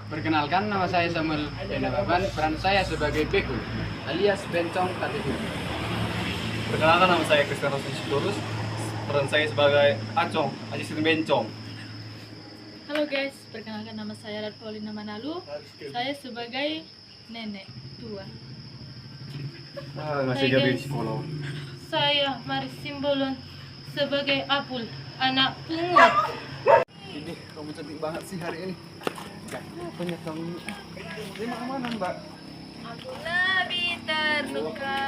Perkenalkan, nama saya Samuel Benababan, peran saya sebagai Beku alias Bencong KTP. Perkenalkan, nama saya Christian Rosinus, peran saya sebagai Acong, asisten Bencong. Halo guys, perkenalkan nama saya Paulina Manalu. Saya sebagai nenek tua. Masih jadi psikolog. Saya Maris Simbolon sebagai Apul, anak pungut. Ini kamu cantik banget sih hari ini. Banyak kamu. Ini mana Mbak? Aku lebih terluka.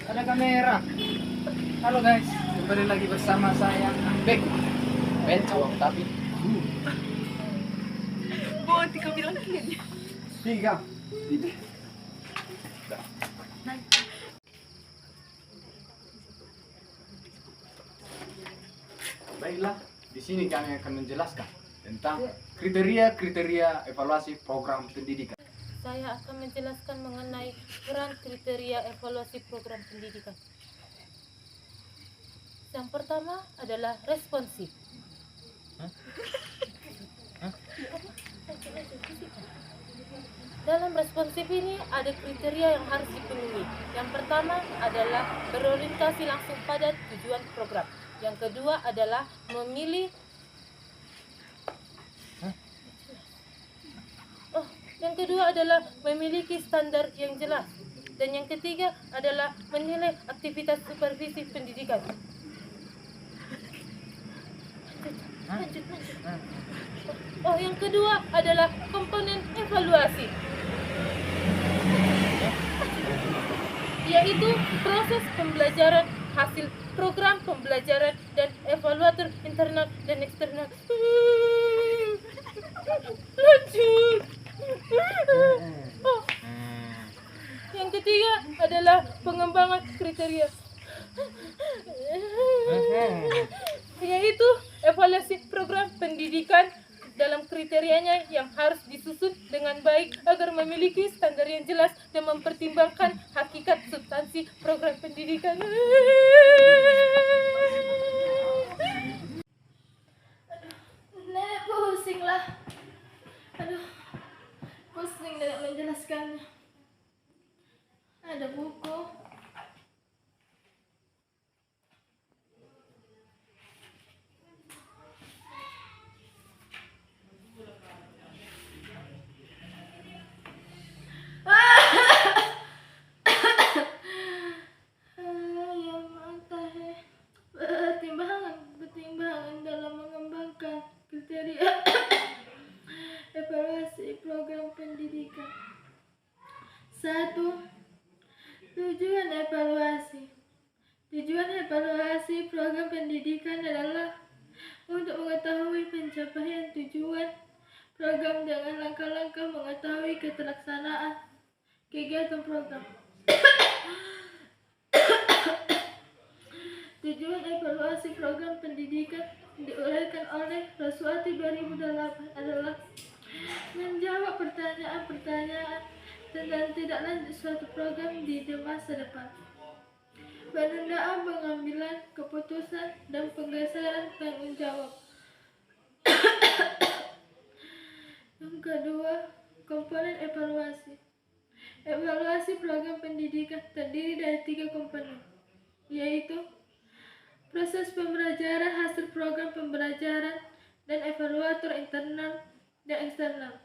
Ada kamera. Halo guys, kembali lagi bersama saya Bek Bencong tapi Buat tiga bilang gini. tiga. Baiklah, di sini kami akan menjelaskan tentang kriteria-kriteria evaluasi program pendidikan. Saya akan menjelaskan mengenai peran kriteria evaluasi program pendidikan. Yang pertama adalah responsif. Dalam responsif ini ada kriteria yang harus dipenuhi. Yang pertama adalah berorientasi langsung pada tujuan program. Yang kedua adalah memiliki standar yang jelas. Dan yang ketiga adalah menilai aktivitas supervisi pendidikan. Lanjut. Yang kedua adalah komponen evaluasi, yaitu proses pembelajaran, hasil program pembelajaran, dan evaluator internal dan eksternal. Lanjut. Yang ketiga adalah pengembangan kriteria, yaitu evaluasi program pendidikan dalam kriterianya yang harus disusun dengan baik agar memiliki standar yang jelas dan mempertimbangkan hakikat substansi program pendidikan. Nenek pusing lah. Pusing tidak menjelaskannya. Ada buku. Pertimbangan dalam mengembangkan kriteria evaluasi program pendidikan. 1. Tujuan evaluasi. Tujuan evaluasi program pendidikan adalah untuk mengetahui pencapaian tujuan program dengan langkah-langkah mengetahui keterlaksanaan kegiatan program. Tujuan evaluasi program pendidikan diuraikan oleh Roswati 2008 adalah menjawab pertanyaan-pertanyaan tentang tidak lanjut suatu program di masa depan, penundaan pengambilan keputusan, dan penggeseran tanggung jawab. Yang kedua, komponen evaluasi. Evaluasi program pendidikan terdiri dari 3 komponen, yaitu proses pembelajaran hasil program pembelajaran dan evaluator internal dan eksternal.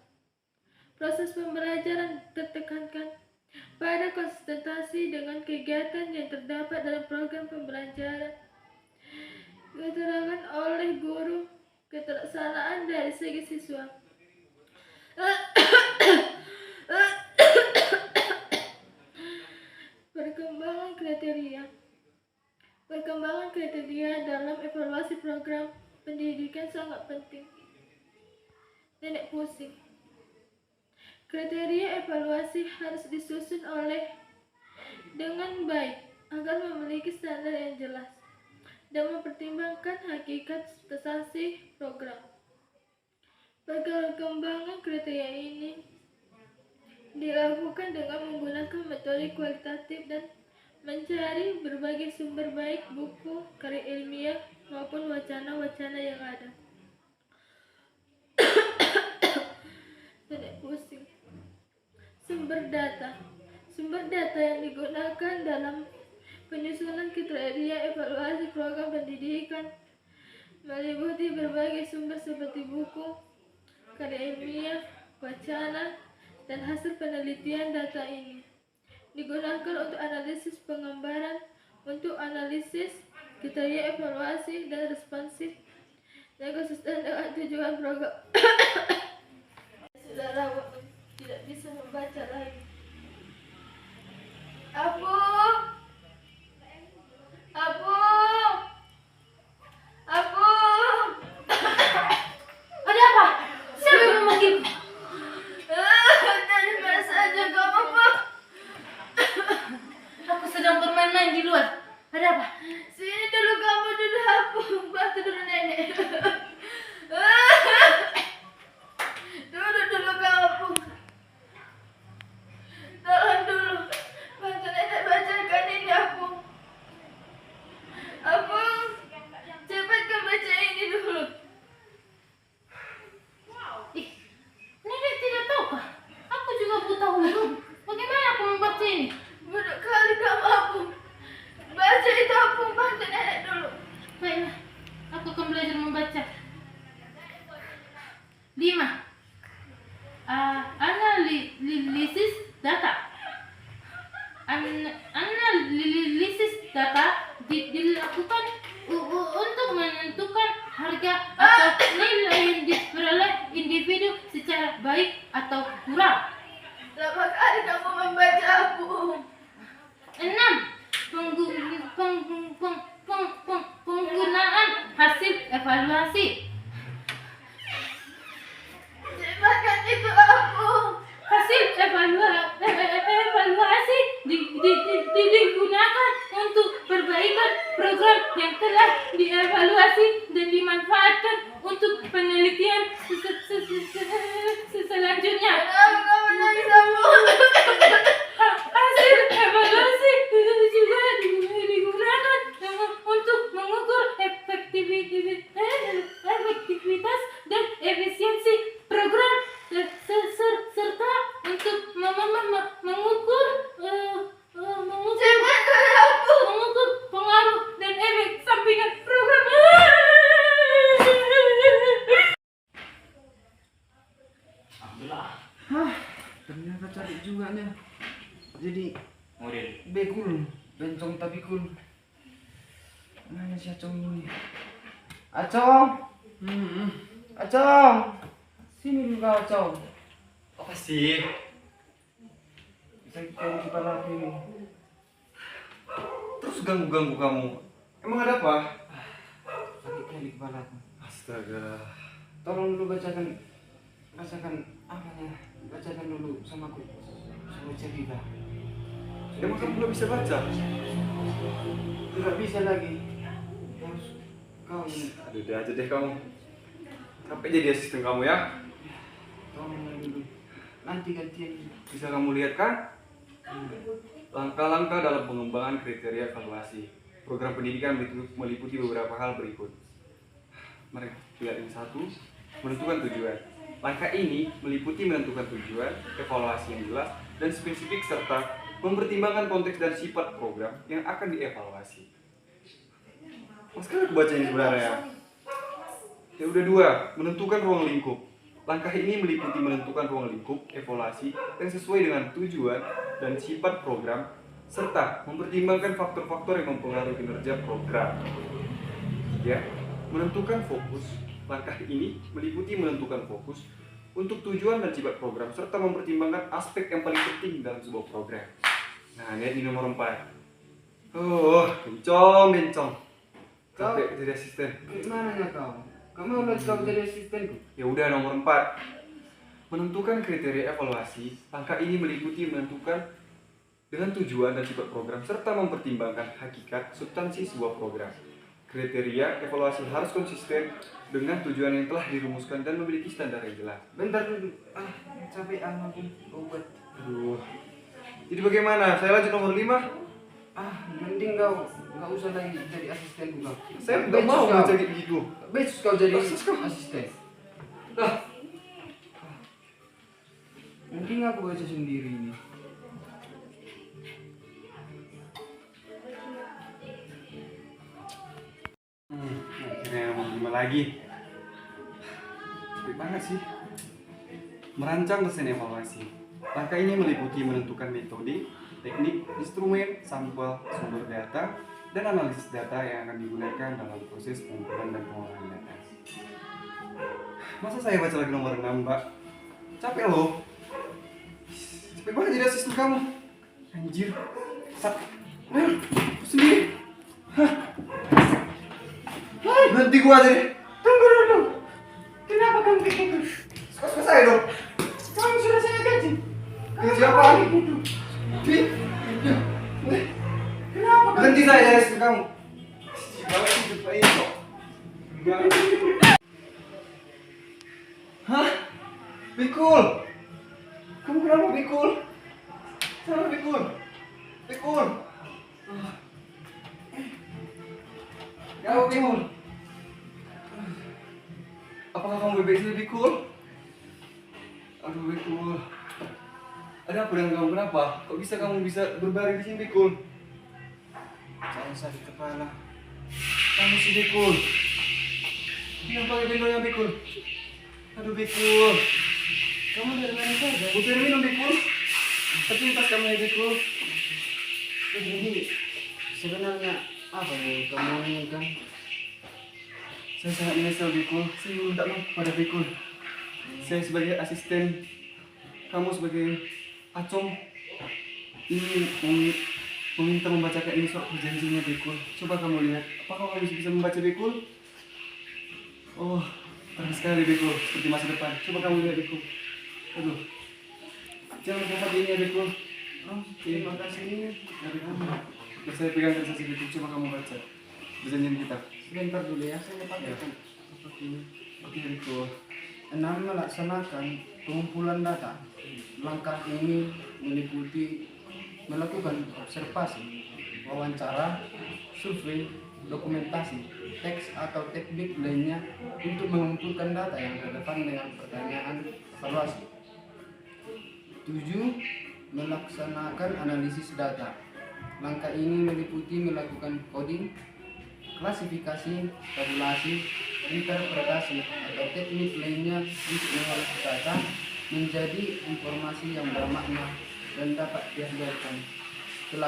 Proses pembelajaran ditekankan pada konsistensi dengan kegiatan yang terdapat dalam program pembelajaran, keterangan oleh guru, keterlaksanaan dari segi siswa. Perkembangan kriteria dalam evaluasi program pendidikan sangat penting. Nenek pusing. Kriteria evaluasi harus disusun dengan baik agar memiliki standar yang jelas dan mempertimbangkan hakikat substansi program. Perkembangan kriteria ini dilakukan dengan menggunakan metode kualitatif dan mencari berbagai sumber baik buku, karya ilmiah, maupun wacana-wacana yang ada. Tidak pusing. Sumber data yang digunakan dalam penyusunan kriteria evaluasi program pendidikan meliputi berbagai sumber seperti buku, karya ilmiah, wacana, dan hasil penelitian. Data ini digunakan untuk analisis pengembaraan, untuk analisis kriteria evaluasi dan responsif, dan konsisten dengan tujuan program. Saudara tidak bisa membaca lagi. Abu, ada apa? Siapa yang memanggil? Dari mana saja kamu, Pak? Aku sedang bermain-main di luar. Ada apa? Sini dulu kamu, dulu aku. Bantu dulu nenek. Dulu kamu. Tolong dulu. Bantu nenek bacakan ini aku. Cepat kau baca ini dulu. Ih, nenek tidak tahu kah? Aku juga buta huruf. Bagaimana aku membaca ini? Bodoh kali kamu, Abu. Baca itu, Abu. Bantu nenek dulu. Baiklah, aku akan belajar membaca. 5. Analisis data. Analisis data dilakukan untuk menentukan harga atau nilai yang diperoleh individu secara baik atau kurang. Berapa kali kamu membaca, Abu? 6. Penggunaan hasil evaluasi. Cepatkan itu, Abu. Hasil evaluasi digunakan untuk perbaikan program yang telah dievaluasi dan dimanfaatkan untuk penelitian selanjutnya. Hasil evaluasi juga digunakan untuk mengukur efektivitas dan efisiensi program serta untuk mengukur pengaruh dan efek sampingan program. Ternyata cari juga nih. Jadi Model. bekul, bencong tapi kul. Mana si Acong ini? Acong, Acong, sini dulu kau, Acong. Apa sih? Sakit kali kepala aku ini. Terus ganggu-ganggu kamu. Emang ada apa? Sakit kali kepala aku. Astaga. Tolong dulu bacakan apanya? Bacakan dulu sama aku. Sama cerita. Emang kamu belum bisa baca? Tidak bisa lagi. Harus kau ini. Aduh, udah aja deh kamu. Sampai jadi asisten kamu ya. Tolong dulu. Nanti gantian. Bisa kamu lihat kan? Langkah-langkah dalam pengembangan kriteria evaluasi. Program pendidikan meliputi beberapa hal berikut. Mari lihat yang 1, menentukan tujuan. Langkah ini meliputi menentukan tujuan, evaluasi yang jelas dan spesifik serta mempertimbangkan konteks dan sifat program yang akan dievaluasi. Mas kan aku baca ini sebenarnya. Ya udah 2, menentukan ruang lingkup. Langkah ini meliputi menentukan ruang lingkup evaluasi yang sesuai dengan tujuan dan sifat program serta mempertimbangkan faktor-faktor yang mempengaruhi kinerja program. Ya, menentukan fokus. Langkah ini meliputi menentukan fokus untuk tujuan dan sifat program serta mempertimbangkan aspek yang paling penting dalam sebuah program. Nah, lihat ini nomor 4. Bencong. Sampai jadi asisten. Gimana ya kau? Kamu udah kau jadi asistenku? Ya udah nomor 4. Menentukan kriteria evaluasi. Langkah ini meliputi menentukan dengan tujuan dan sifat program serta mempertimbangkan hakikat substansi sebuah program. Kriteria evaluasi harus konsisten dengan tujuan yang telah dirumuskan dan memiliki standar yang jelas. Bentar dulu. Capek aku obat. Aduh. Jadi bagaimana? Saya lanjut nomor 5. Mending kau nggak usah lagi jadi asisten kau. Saya nggak mau kau. jadi gitu. Becus kau jadi Becus kau. asisten. Ah, Mending aku baca sendiri ini. Akhirnya mau gimana lagi? Capek banget sih. Merancang desain evaluasi. Langkah ini meliputi menentukan metode, teknik, instrumen, sampel, sumber data, dan analisis data yang akan digunakan dalam proses pengumpulan dan pengolahan data. Masa saya baca lagi nomor 6, Mbak? Capek loh. Capek banget jadi asisten kamu. Anjir. Sendiri. Berhenti gua deh. Tunggu dulu. Kenapa kamu kayak gitu? Suka-suka saya dong. Kamu sudah saya gaji. Gaji apa? Gitu. Kenapa kamu? Berhenti saya dari asisten kamu. Kalau hidup Pak Ito. Hah? Bikul. Kamu kenapa Bikul? Kenapa Bikul? Bikul. Kenapa Bikul? Apakah kamu baik-baik saja Bikul? Aduh Bikul. Ada apa dengan kamu? Kenapa? Kok bisa kamu bisa berbaring di sini Bikul? Saya sakit kepala. Kamu sih Bikul. Kenapa pakai gendongnya Bikul? Aduh Bikul. Kamu dari mana saja? Butuh minum Bikul. Terlintas kamu ya Bikul. Jadi sebenarnya apa yang kamu inginkan? Saya sangat menyesal Bikul. Saya minta maaf pada Bikul. Saya sebagai asisten, kamu sebagai acong, ini meminta membacakan ini surat perjanjiannya Bikul. Coba kamu lihat, apakah kamu bisa membaca Bikul? Oh, keren sekali Bikul, seperti masa depan. Coba kamu lihat Bikul. Aduh, jangan lupa ini ya Bikul. Oh, terima kasih dari kamu. Saya pegang kertas Bikul, coba kamu baca perjanjian kita. Sebentar dulu ya, saya pakaikan seperti ini. Oke Bikul. 6. Melaksanakan pengumpulan data. Langkah ini meliputi melakukan observasi, wawancara, survei, dokumentasi, teks atau teknik lainnya untuk mengumpulkan data yang relevan dengan pertanyaan evaluasi. 7. Melaksanakan analisis data. Langkah ini meliputi melakukan coding, klasifikasi, tabulasi, interpretasi, atau teknik lainnya untuk mengolah data menjadi informasi yang bermakna dan dapat diajarkan. 8.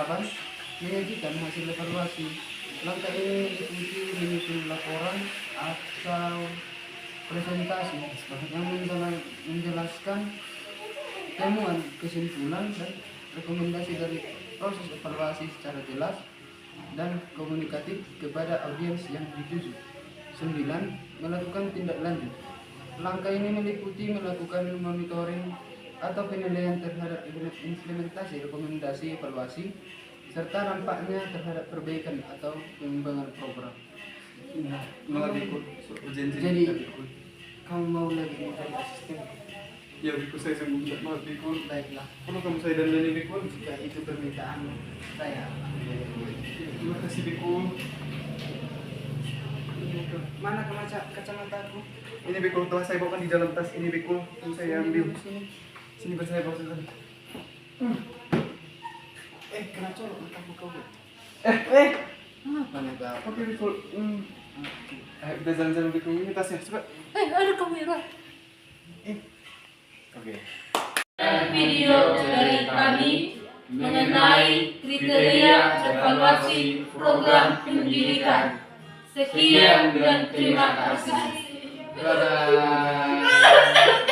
Menyajikan hasil evaluasi. Langkah ini meliputi menyusun laporan atau presentasi yang menjelaskan temuan, kesimpulan, dan rekomendasi dari proses evaluasi secara jelas dan komunikatif kepada audiens yang dituju. 9. Melakukan tindak lanjut. Langkah ini meliputi melakukan monitoring atau penilaian terhadap implementasi rekomendasi evaluasi serta dampaknya terhadap perbaikan atau pengembangan program. Malah Bikul, perjanjian Jadi, kita Bikul. kamu mau lagi mencari asisten? Ya Bikul, saya sungguh minta maaf Bikul. Baiklah, Kalau kamu saya dandani Bikul, jika itu permintaan saya. terima kasih Bikul. Mana kacamataku? Ini Bikul, telah saya bawakan di dalam tas ini Bikul. Yang saya ambil. Sini. Sini biar saya bawa sini. Kena colok mataku kau. Apa nih kau? Oke Bikul. Ayo kita jalan-jalan Bikul, ini tasnya, coba. Ada kamera. Oke. Video dari kami mengenai kriteria evaluasi program pendidikan. Sekian dan terima kasih. Dadah.